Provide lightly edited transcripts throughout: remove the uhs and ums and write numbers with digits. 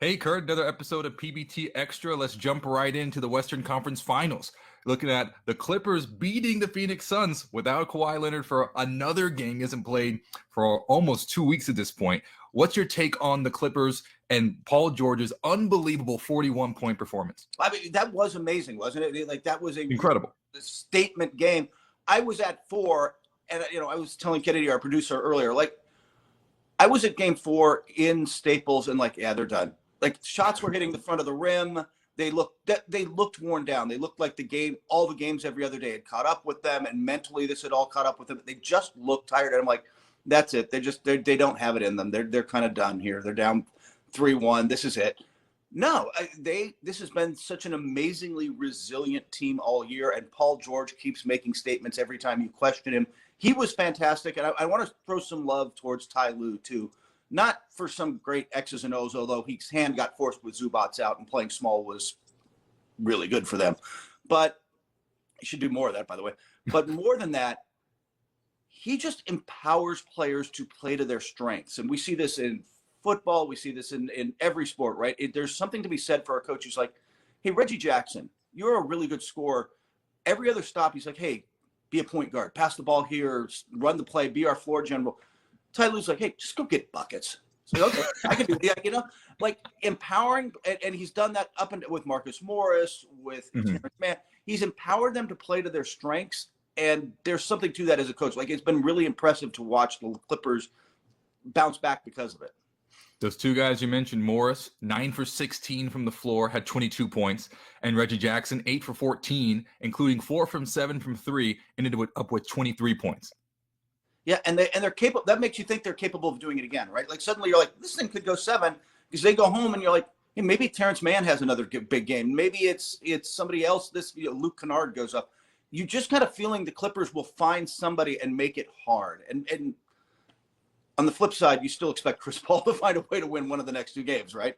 Hey, Kurt, another episode of PBT Extra. Let's jump right into the Western Conference Finals. Looking at the Clippers beating the Phoenix Suns without Kawhi Leonard for another game. He hasn't played for almost 2 weeks at this point. What's your take on the Clippers and Paul George's unbelievable 41-point performance? I mean, that was amazing, wasn't it? Like, that was Incredible statement game. I was at 4, and I was telling Kennedy, our producer, earlier, like, I was at game 4 in Staples, and yeah, they're done. Like, shots were hitting the front of the rim. They looked worn down. They looked like all the games every other day had caught up with them, and mentally this had all caught up with them. They just looked tired, and I'm like, that's it. They don't have it in them. They're kind of done here. They're down 3-1. This is it. No, this has been such an amazingly resilient team all year, and Paul George keeps making statements every time you question him. He was fantastic, and I want to throw some love towards Ty Lue too. Not for some great X's and O's, although his hand got forced with Zubats out, and playing small was really good for them. But he should do more of that, by the way. But more than that, he just empowers players to play to their strengths. And we see this in football. We see this in every sport, right? There's something to be said for our coach who's like, hey, Reggie Jackson, you're a really good scorer. Every other stop, he's like, hey, be a point guard, pass the ball here, run the play, be our floor general. Ty Lue's like, hey, just go get buckets. So, okay, I can do that, like empowering, and he's done that up and with Marcus Morris, with Terrence Mann. He's empowered them to play to their strengths, and there's something to that as a coach. Like, it's been really impressive to watch the Clippers bounce back because of it. Those two guys you mentioned, Morris, 9 for 16 from the floor, had 22 points, and Reggie Jackson, 8 for 14, including 4 from 7 from 3, ended up with 23 points. Yeah, and they're capable. That makes you think they're capable of doing it again, right? Like, suddenly you're like, this thing could go 7, because they go home and you're like, hey, maybe Terrence Mann has another big game. Maybe it's somebody else. Luke Kennard goes up. You just kind of feeling the Clippers will find somebody and make it hard. And on the flip side, you still expect Chris Paul to find a way to win one of the next 2 games, right?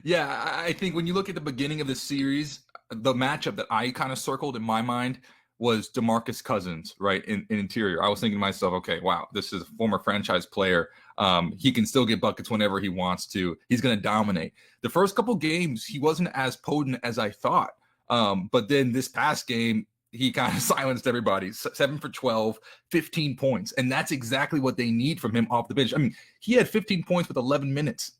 Yeah, I think when you look at the beginning of the series, the matchup that I kind of circled in my mind was DeMarcus Cousins, right, in interior. I was thinking to myself, okay, wow, this is a former franchise player. He can still get buckets whenever he wants to. He's going to dominate. The first couple games, he wasn't as potent as I thought. But then this past game, he kind of silenced everybody. 7 for 12, 15 points. And that's exactly what they need from him off the bench. I mean, he had 15 points with 11 minutes,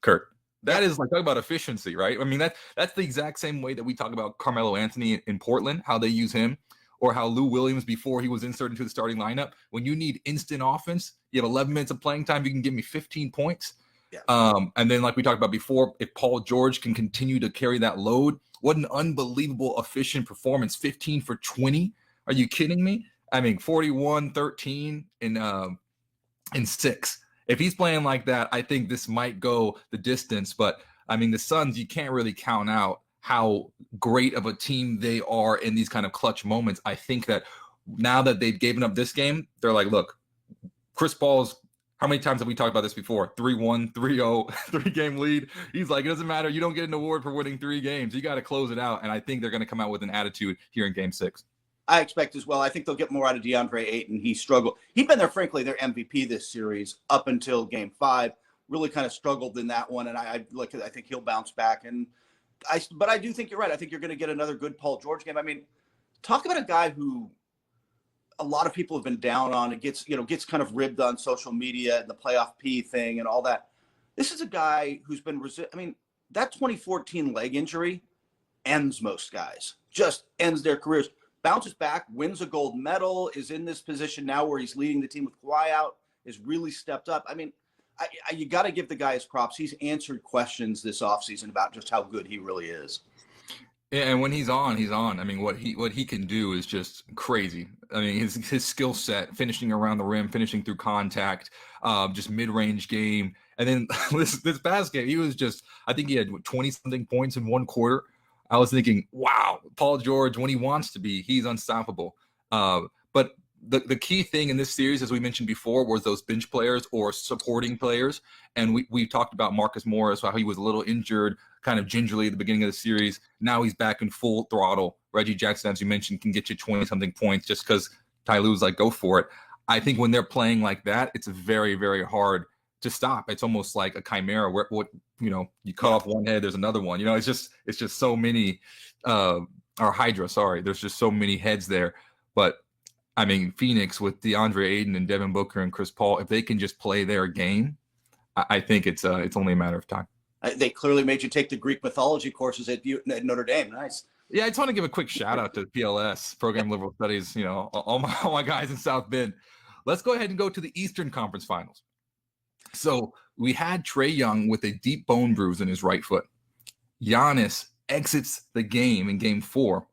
Kurt. That is like, talk about efficiency, right? I mean, that's the exact same way that we talk about Carmelo Anthony in Portland, how they use him, or how Lou Williams, before he was inserted into the starting lineup, when you need instant offense, you have 11 minutes of playing time, you can give me 15 points. Yeah. And then, like we talked about before, if Paul George can continue to carry that load, what an unbelievable efficient performance. 15 for 20. Are you kidding me? I mean, 41, 13, and 6. If he's playing like that, I think this might go the distance. But, I mean, the Suns, you can't really count out how great of a team they are in these kind of clutch moments. I think that now that they've given up this game, they're like, look, Chris Paul's, how many times have we talked about this before? 3-1, 3-0, 3-game lead. He's like, it doesn't matter. You don't get an award for winning 3 games. You got to close it out. And I think they're going to come out with an attitude here in game 6. I expect as well. I think they'll get more out of DeAndre Ayton. He struggled. He'd been frankly, their MVP this series up until game 5. Really kind of struggled in that one. And I think he'll bounce back. But I do think you're right. I think you're going to get another good Paul George game. I mean, talk about a guy who a lot of people have been down on. It gets kind of ribbed on social media and the playoff P thing and all that. This is a guy who's been I mean, that 2014 leg injury ends most guys. Just ends their careers. Bounces back, wins a gold medal, is in this position now where he's leading the team with Kawhi out, is really stepped up. I mean, you got to give the guy his props. He's answered questions this offseason about just how good he really is. Yeah, and when he's on, he's on. I mean, what he can do is just crazy. I mean, his skill set, finishing around the rim, finishing through contact, just mid-range game. And then this past game, he was just, I think he had 20-something points in one quarter. I was thinking, wow, Paul George, when he wants to be, he's unstoppable. But the key thing in this series, as we mentioned before, was those bench players or supporting players. And we talked about Marcus Morris, how he was a little injured, kind of gingerly at the beginning of the series. Now he's back in full throttle. Reggie Jackson, as you mentioned, can get you 20-something points just because Ty Lue's like, go for it. I think when they're playing like that, it's very, very hard to stop. It's almost like a chimera. What you cut off one head, there's another one. It's just so many, or Hydra, sorry. There's just so many heads there. But I mean, Phoenix with DeAndre Ayton and Devin Booker and Chris Paul, if they can just play their game, I think it's only a matter of time. They clearly made you take the Greek mythology courses at Notre Dame. Nice. Yeah, I just want to give a quick shout out to PLS, Program Liberal Studies, all my guys in South Bend. Let's go ahead and go to the Eastern Conference Finals. So we had Trae Young with a deep bone bruise in his right foot. Giannis exits the game in game 4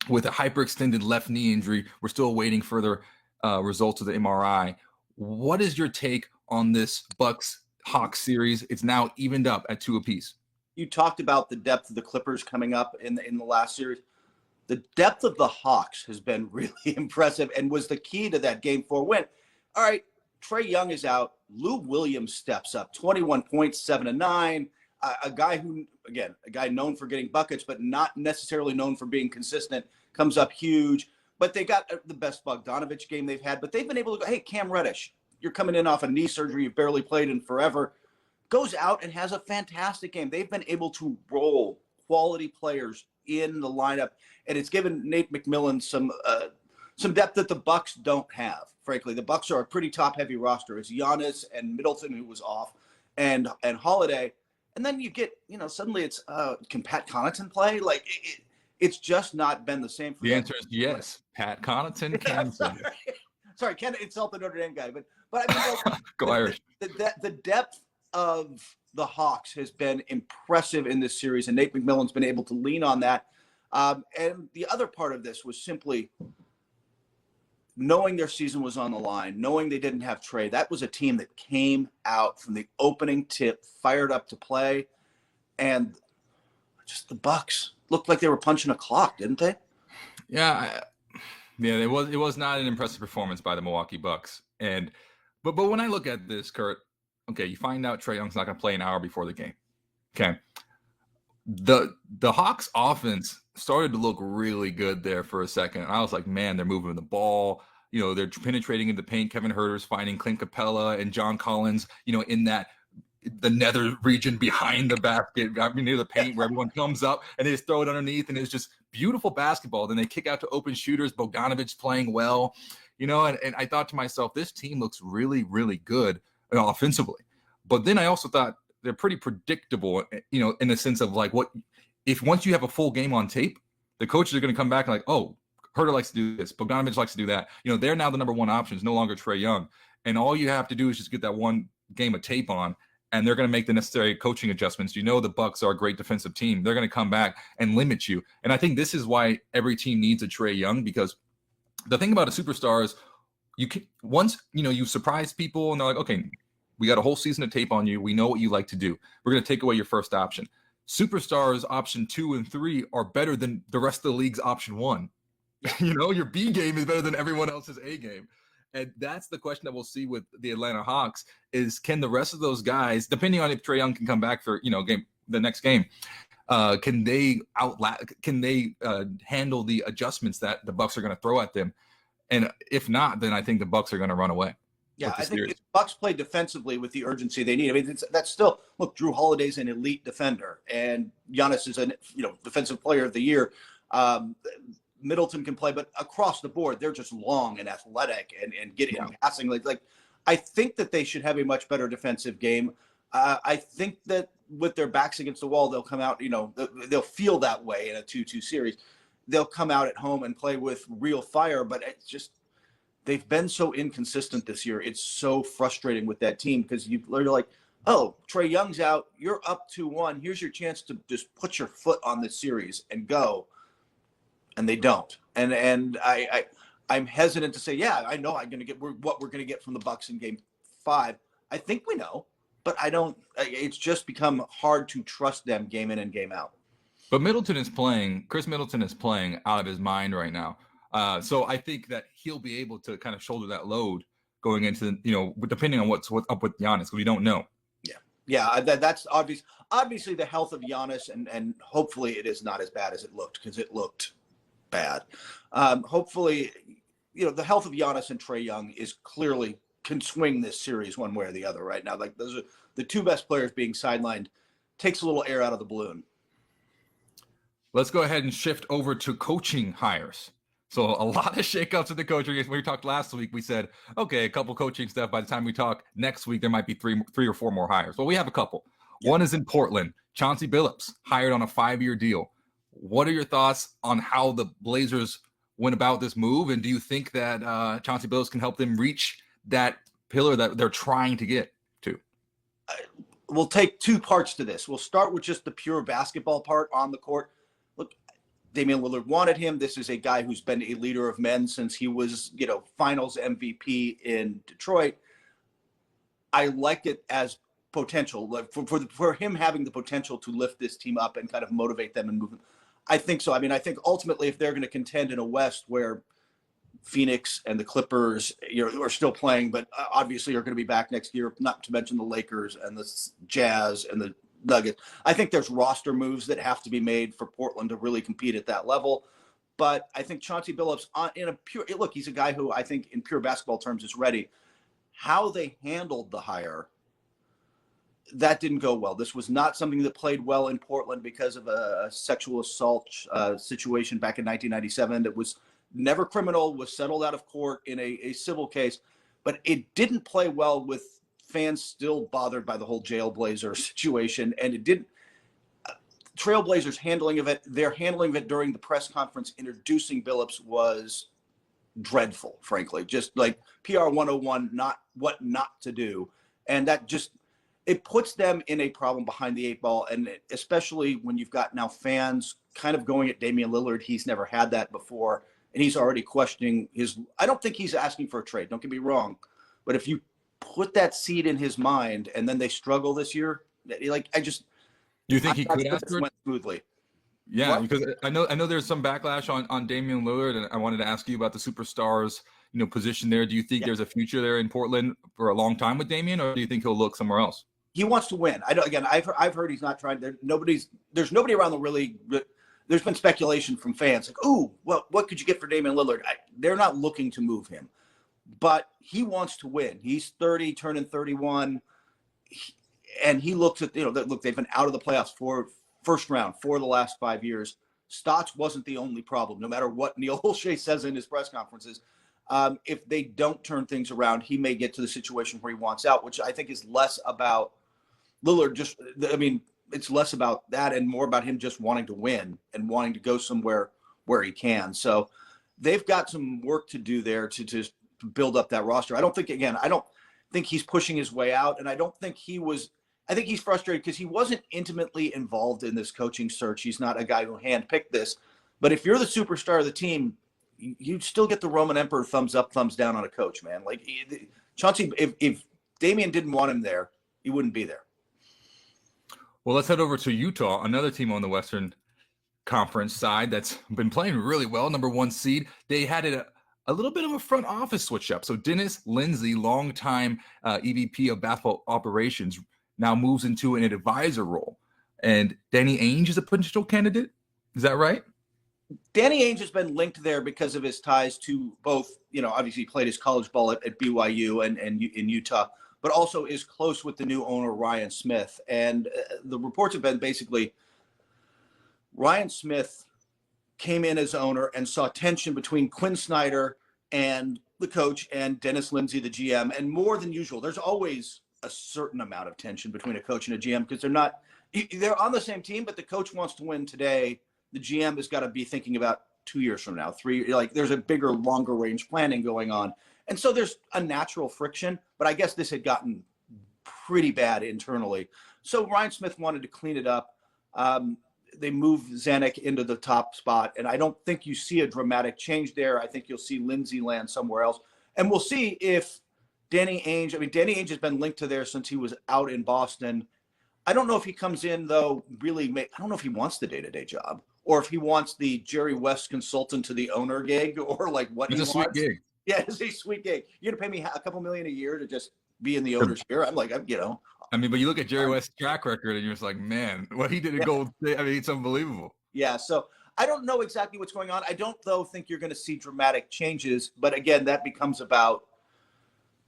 with a hyperextended left knee injury. We're still awaiting further results of the MRI. What is your take on this Bucks-Hawks series? It's now evened up at 2 apiece. You talked about the depth of the Clippers coming up in the last series. The depth of the Hawks has been really impressive and was the key to that game 4 win. All right, Trae Young is out. Lou Williams steps up, 21 points, 7 of 9. A guy known for getting buckets, but not necessarily known for being consistent, comes up huge. But they got the best Bogdanovich game they've had. But they've been able to go, hey, Cam Reddish, you're coming in off a knee surgery. You've barely played in forever. Goes out and has a fantastic game. They've been able to roll quality players in the lineup, and it's given Nate McMillan some depth that the Bucks don't have. Frankly, the Bucks are a pretty top-heavy roster. It's Giannis and Middleton, who was off, and Holiday, and then you get suddenly it's can Pat Connaughton play? Like it's just not been the same. For the answer is yes. Pat Connaughton can. Sorry, can't insult the Notre Dame guy, but I mean, go Irish. The depth of the Hawks has been impressive in this series, and Nate McMillan's been able to lean on that. And the other part of this was simply knowing their season was on the line, knowing they didn't have Trae. That was a team that came out from the opening tip, fired up to play, and just the Bucks looked like they were punching a clock, didn't they? Yeah, it was not an impressive performance by the Milwaukee Bucks. But when I look at this, Kurt, okay, you find out Trae Young's not going to play an hour before the game. Okay. The Hawks offense started to look really good there for a second. And I was like, man, they're moving the ball. They're penetrating in the paint. Kevin Huerter's finding Clint Capella and John Collins, in the nether region behind the basket, near the paint where everyone comes up and they just throw it underneath. And it's just beautiful basketball. Then they kick out to open shooters. Bogdanovich playing well, and I thought to myself, this team looks really, really good offensively. But then I also thought they're pretty predictable, in the sense of like once you have a full game on tape, the coaches are going to come back and like, oh, Huerter likes to do this. Bogdanovich likes to do that. They're now the number one option. It's no longer Trae Young. And all you have to do is just get that one game of tape on, and they're going to make the necessary coaching adjustments. The Bucks are a great defensive team. They're going to come back and limit you. And I think this is why every team needs a Trae Young, because the thing about a superstar is once you surprise people and they're like, okay, we got a whole season of tape on you. We know what you like to do. We're going to take away your first option. Superstars option 2 and 3 are better than the rest of the league's option 1. Your B game is better than everyone else's A game. And that's the question that we'll see with the Atlanta Hawks is, can the rest of those guys, depending on if Trae Young can come back for, the next game, can they handle the adjustments that the Bucks are going to throw at them? And if not, then I think the Bucks are going to run away. Yeah, I think if the Bucks play defensively with the urgency they need. I mean, that's still, look, Drew Holiday's an elite defender, and Giannis is a defensive player of the year. Middleton can play, but across the board, they're just long and athletic and getting passing. Like, I think that they should have a much better defensive game. I think that with their backs against the wall, they'll come out, they'll feel that way in a 2-2 series. They'll come out at home and play with real fire, but it's just, they've been so inconsistent this year. It's so frustrating with that team because you're like, oh, Trae Young's out. You're up 2-1. Here's your chance to just put your foot on the series and go. And they don't. And I'm hesitant to say, yeah, I know I'm going to get what we're going to get from the Bucks in Game 5. I think we know, but I don't. It's just become hard to trust them game in and game out. But Chris Middleton is playing out of his mind right now. So I think that he'll be able to kind of shoulder that load going into, depending on what's up with Giannis, because we don't know. Yeah, that's obvious. Obviously, the health of Giannis, and hopefully it is not as bad as it looked, because it looked bad. Hopefully, the health of Giannis and Trae Young can swing this series one way or the other right now. Like, those are the two best players being sidelined takes a little air out of the balloon. Let's go ahead and shift over to coaching hires. So a lot of shakeups in the coaching. When we talked last week, we said, okay, a couple coaching stuff. By the time we talk next week, there might be three or four more hires. Well, we have a couple. Yeah. One is in Portland. Chauncey Billups hired on a 5-year deal. What are your thoughts on how the Blazers went about this move? And do you think that Chauncey Billups can help them reach that pillar that they're trying to get to? We'll take two parts to this. We'll start with just the pure basketball part on the court. Look, Damian Lillard wanted him. This is a guy who's been a leader of men since he was, finals MVP in Detroit. I like it as potential, like for him having the potential to lift this team up and kind of motivate them and move them. I think so. I mean, I think ultimately if they're going to contend in a West where Phoenix and the Clippers are still playing, but obviously are going to be back next year, not to mention the Lakers and the Jazz and the Nuggets. I think there's roster moves that have to be made for Portland to really compete at that level. But I think Chauncey Billups, he's a guy who I think in pure basketball terms is ready. How they handled the hire, that didn't go well. This was not something that played well in Portland because of a sexual assault situation back in 1997 that was never criminal, was settled out of court in a civil case. But it didn't play well with fans still bothered by the whole Jailblazer situation. And it didn't. Trailblazers handling of it, their handling of it during the press conference introducing Billups was dreadful, frankly. Just like PR 101, not what not to do. And that just, it puts them in a problem behind the 8 ball. And especially when you've got now fans kind of going at Damian Lillard. He's never had that before. And he's already questioning I don't think he's asking for a trade. Don't get me wrong. But if you put that seed in his mind and then they struggle this year, do you think he could ask for it? Went smoothly. Yeah, what? Because I know there's some backlash on Damian Lillard, and I wanted to ask you about the superstars, position there. Do you think there's a future there in Portland for a long time with Damian, or do you think he'll look somewhere else? He wants to win. I've heard he's not trying. There's nobody around the really. There's been speculation from fans like, "Ooh, well, what could you get for Damian Lillard?" They're not looking to move him, but he wants to win. He's 30, turning 31. And he looks at, look, they've been out of the playoffs for first round for the last 5 years. Stotts wasn't the only problem, no matter what Neil Olshey says in his press conferences. If they don't turn things around, he may get to the situation where he wants out, which I think is less about Lillard. It's less about that and more about him just wanting to win and wanting to go somewhere where he can. So they've got some work to do there to build up that roster. I don't think he's pushing his way out. And I think he's frustrated because he wasn't intimately involved in this coaching search. He's not a guy who handpicked this. But if you're the superstar of the team, you still get the Roman Emperor thumbs up, thumbs down on a coach, man. Like Chauncey, if Damian didn't want him there, he wouldn't be there. Well, let's head over to Utah, another team on the Western Conference side that's been playing really well, number 1 seed. They had a little bit of a front office switch up. So Dennis Lindsey, longtime EVP of basketball operations, now moves into an advisor role. And Danny Ainge is a potential candidate. Is that right? Danny Ainge has been linked there because of his ties to both, obviously he played his college ball at BYU and in Utah, but also is close with the new owner, Ryan Smith. And the reports have been basically Ryan Smith came in as owner and saw tension between Quinn Snyder and the coach and Dennis Lindsey, the GM, and more than usual. There's always a certain amount of tension between a coach and a GM because they're on the same team, but the coach wants to win today. The GM has got to be thinking about 2 years from now, 3, there's a bigger, longer range planning going on. And so there's a natural friction, but I guess this had gotten pretty bad internally. So Ryan Smith wanted to clean it up. They moved Zanuck into the top spot, and I don't think you see a dramatic change there. I think you'll see Lindsey land somewhere else. And we'll see if Danny Ainge has been linked to there since he was out in Boston. I don't know if he comes in, though, I don't know if he wants the day-to-day job or if he wants the Jerry West consultant to the owner gig or what he wants. It's a sweet gig. Yeah, it's a sweet gig. You're going to pay me a couple million a year to just be in the owner's chair? But you look at Jerry West's track record and you're just like, man, what he did at Golden State, it's unbelievable. Yeah, so I don't know exactly what's going on. I don't, though, think you're going to see dramatic changes. But again, that becomes about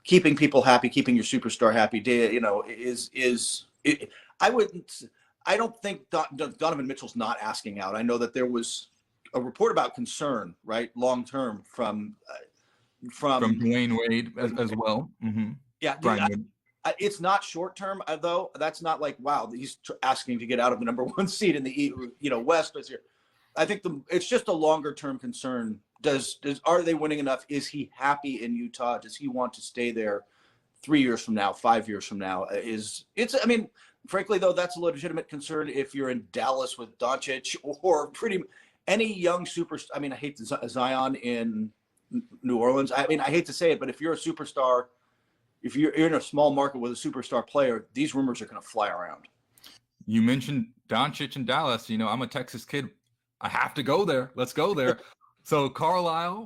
keeping people happy, keeping your superstar happy. I don't think Donovan Mitchell's not asking out. I know that there was a report about concern, right, long term from Dwayne Wade as well. Mm-hmm. Yeah, it's not short term though. That's not like, wow, he's asking to get out of the number 1 seed in the West this year. I think it's just a longer term concern. Are they winning enough? Is he happy in Utah? Does he want to stay there 3 years from now, 5 years from now? I mean, frankly though, that's a legitimate concern if you're in Dallas with Doncic or any young superstar. I mean, I hate Zion in New Orleans. I mean, I hate to say it, but if you're a superstar, if you're in a small market with a superstar player, these rumors are going to fly around. You mentioned Doncic in Dallas. I'm a Texas kid. I have to go there. Let's go there. So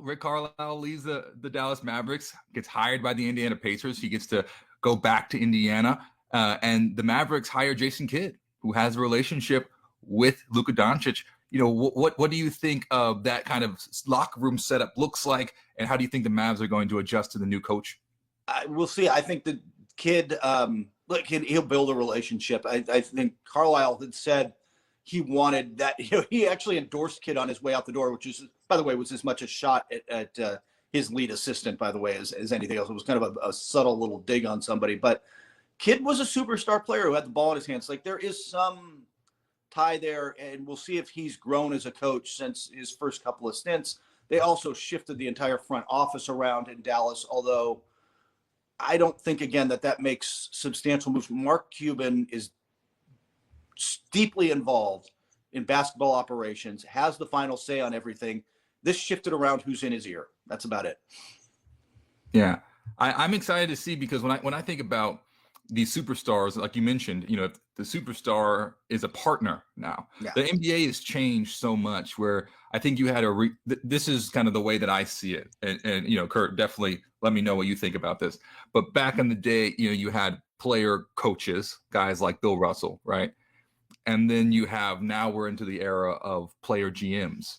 Rick Carlisle leaves the Dallas Mavericks, gets hired by the Indiana Pacers. He gets to go back to Indiana, and the Mavericks hire Jason Kidd, who has a relationship with Luka Doncic. What do you think of that kind of locker room setup looks like, and how do you think the Mavs are going to adjust to the new coach? We'll see. I think the Kidd, he'll build a relationship. I think Carlisle had said he wanted that. He actually endorsed Kidd on his way out the door, which is, by the way, was as much a shot at his lead assistant, by the way, as anything else. It was kind of a subtle little dig on somebody. But Kidd was a superstar player who had the ball in his hands. Like, there is some tie there, and we'll see if he's grown as a coach since his first couple of stints. They also shifted the entire front office around in Dallas, although I don't think, again, that makes substantial moves. Mark Cuban is deeply involved in basketball operations, has the final say on everything. This shifted around who's in his ear. That's about it. Yeah, I'm excited to see, because when I think about these superstars, like you mentioned, the superstar is a partner now. Yeah. The NBA has changed so much, where I think you had this is kind of the way that I see it. And Kurt, definitely let me know what you think about this. But back in the day, you had player coaches, guys like Bill Russell, right? And then now we're into the era of player GMs,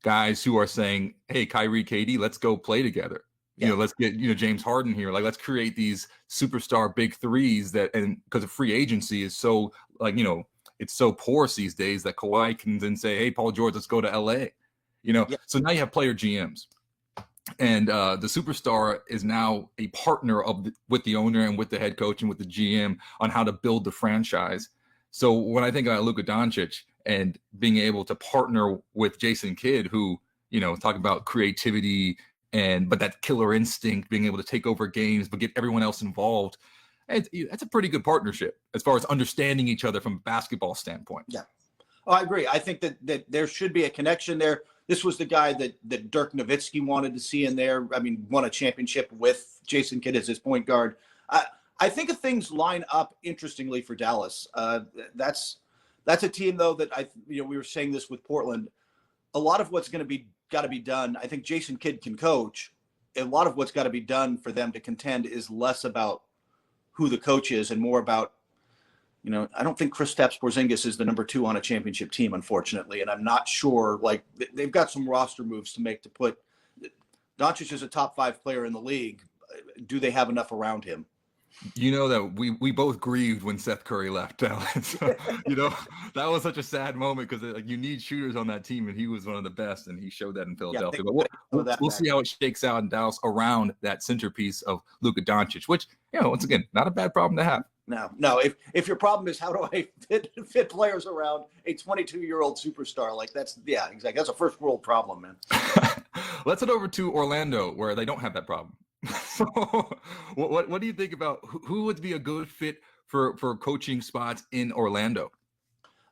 guys who are saying, hey, Kyrie, KD, let's go play together. Yeah. Let's get, James Harden here. Like, let's create these superstar big threes and because of free agency is so, it's so porous these days that Kawhi can then say, hey, Paul George, let's go to LA. Yeah. So now you have player GMs, and the superstar is now a partner with the owner and with the head coach and with the GM on how to build the franchise. So when I think about Luka Doncic and being able to partner with Jason Kidd, who, talk about creativity but that killer instinct, being able to take over games, but get everyone else involved. That's a pretty good partnership as far as understanding each other from a basketball standpoint. Yeah. Oh, I agree. I think that there should be a connection there. This was the guy that Dirk Nowitzki wanted to see in there. I mean, won a championship with Jason Kidd as his point guard. I think if things line up interestingly for Dallas, that's a team, though, that we were saying this with Portland. A lot of what's going to got to be done. I think Jason Kidd can coach. A lot of what's got to be done for them to contend is less about who the coach is and more about, I don't think Kristaps Porzingis is the number 2 on a championship team, unfortunately. And I'm not sure, they've got some roster moves to make to put Doncic is a top 5 player in the league. Do they have enough around him? That we both grieved when Seth Curry left Dallas. That was such a sad moment, because you need shooters on that team, and he was one of the best, and he showed that in Philadelphia. But we'll see how it shakes out in Dallas around that centerpiece of Luka Doncic, which, once again, not a bad problem to have. No. If your problem is how do I fit players around a 22-year-old superstar, exactly. That's a first world problem, man. Let's head over to Orlando, where they don't have that problem. So what do you think about who would be a good fit for coaching spots in Orlando?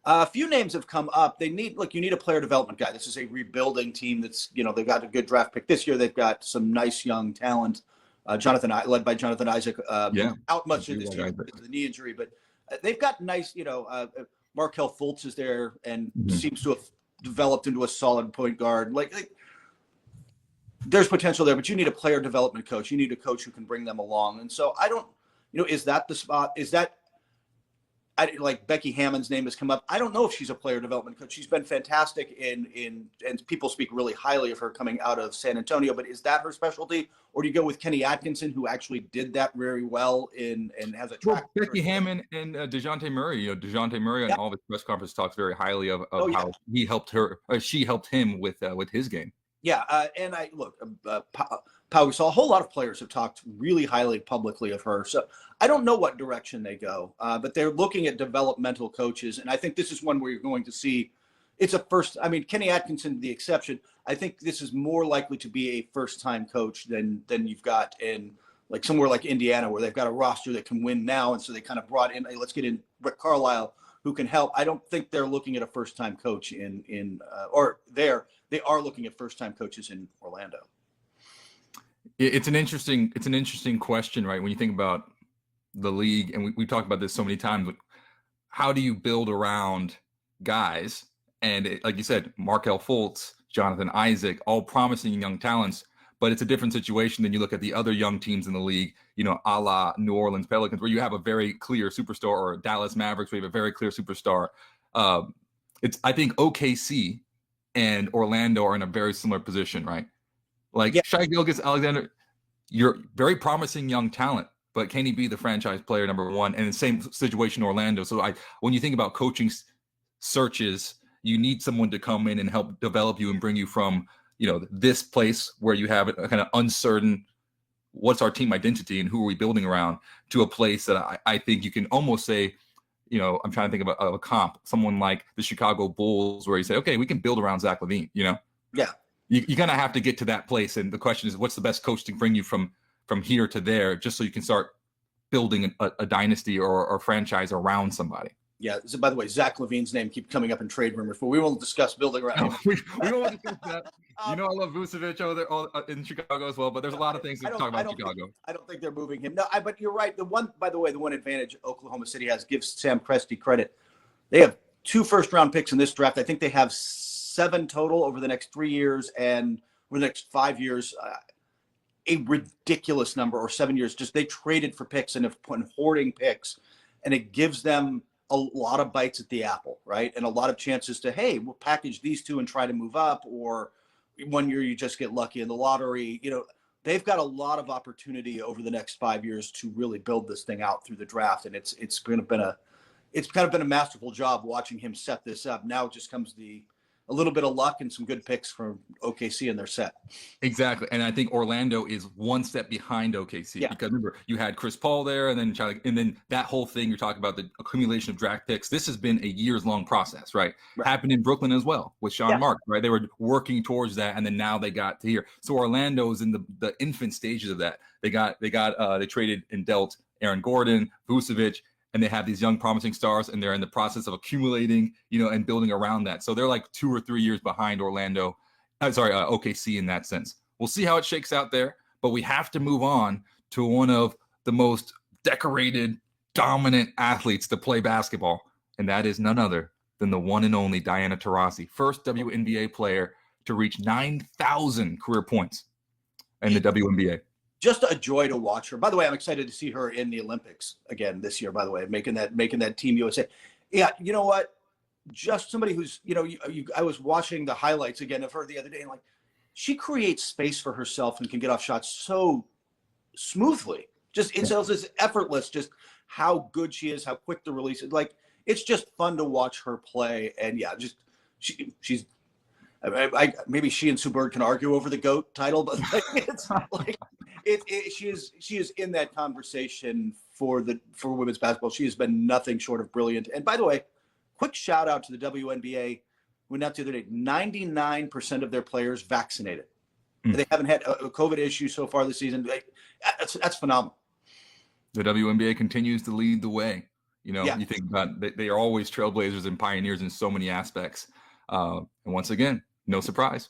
A few names have come up. You need a player development guy. This is a rebuilding team that's, they've got a good draft pick this year. They've got some nice young talent. Led by Jonathan Isaac, out much of this year because of the knee injury, but they've got nice, Markelle Fultz is there and seems to have developed into a solid point guard. There's potential there, but you need a player development coach. You need a coach who can bring them along. And so I don't, is that the spot? Is that like Becky Hammond's name has come up. I don't know if she's a player development coach. She's been fantastic and people speak really highly of her coming out of San Antonio, but is that her specialty? Or do you go with Kenny Atkinson, who actually did that very well and has a track? Well, Becky Hammond and DeJounte Murray, DeJounte Murray on all the press conference talks very highly of how he helped her, or she helped him with his game. Yeah, and I look, Pau Gasol, a whole lot of players have talked really highly publicly of her. So I don't know what direction they go, but they're looking at developmental coaches. And I think this is one where you're going to see it's a first. I mean, Kenny Atkinson, the exception. I think this is more likely to be a first-time coach than you've got in like somewhere like Indiana, where they've got a roster that can win now. And so they kind of brought in, hey, let's get in Rick Carlisle, who can help. I don't think they're looking at a first-time coach they are looking at first-time coaches in Orlando. It's an interesting question, right? When you think about the league, and we talked about this so many times, but how do you build around guys? And like you said, Markelle Fultz, Jonathan Isaac, all promising young talents, but it's a different situation than you look at the other young teams in the league, a la New Orleans Pelicans, where you have a very clear superstar, or Dallas Mavericks, where you have a very clear superstar. I think OKC and Orlando are in a very similar position, right? Like Shai Gilgeous-Alexander, you're very promising young talent, but can he be the franchise player number one? And the same situation in Orlando. So when you think about coaching searches, you need someone to come in and help develop you and bring you from, this place where you have a kind of uncertain, what's our team identity and who are we building around, to a place that I think you can almost say, I'm trying to think of a comp, someone like the Chicago Bulls, where you say, okay, we can build around Zach LaVine, Yeah. You kind of have to get to that place. And the question is, what's the best coach to bring you from here to there, just so you can start building a dynasty or a franchise around somebody. Yeah. So by the way, Zach LaVine's name keeps coming up in trade rumors, but we won't discuss building around. No, we won't discuss that. I love Vucevic over there in Chicago as well, but there's a lot of things to talk about Chicago. I don't think they're moving him. No, but you're right. The one advantage Oklahoma City has, gives Sam Presti credit. They have 2 first-round picks in this draft. I think they have 7 total over the next 3 years, and over the next 5 years, a ridiculous number, or 7 years. Just they traded for picks and have been hoarding picks, and it gives them a lot of bites at the apple, right? And a lot of chances to, hey, we'll package these 2 and try to move up, or one year you just get lucky in the lottery. They've got a lot of opportunity over the next 5 years to really build this thing out through the draft, and it's kind of been a masterful job watching him set this up. Now it just comes a little bit of luck and some good picks from OKC in their set. Exactly. And I think Orlando is one step behind OKC, because remember, you had Chris Paul there, and then that whole thing you're talking about, the accumulation of draft picks. This has been a years-long process, right? Happened in Brooklyn as well with Sean Mark, right? They were working towards that, and then now they got to here. So Orlando is in the infant stages of that. They traded and dealt Aaron Gordon, Vucevic, and they have these young promising stars, and they're in the process of accumulating, and building around that. So they're like 2 or 3 years behind OKC in that sense. We'll see how it shakes out there, but we have to move on to one of the most decorated, dominant athletes to play basketball, and that is none other than the one and only Diana Taurasi, first WNBA player to reach 9,000 career points in the WNBA. Just a joy to watch her. By the way, I'm excited to see her in the Olympics again this year, by the way, making that Team USA. Yeah, you know what? Just somebody who's, I was watching the highlights again of her the other day, and she creates space for herself and can get off shots so smoothly. It's effortless, just how good she is, how quick the release is. It's just fun to watch her play. And she's maybe she and Sue Bird can argue over the GOAT title, but she is in that conversation for women's basketball. She has been nothing short of brilliant. And by the way, quick shout out to the WNBA. We announced the other day, 99% of their players vaccinated. They haven't had a COVID issue so far this season. That's phenomenal. The WNBA continues to lead the way. You think about they are always trailblazers and pioneers in so many aspects. And once again, no surprise,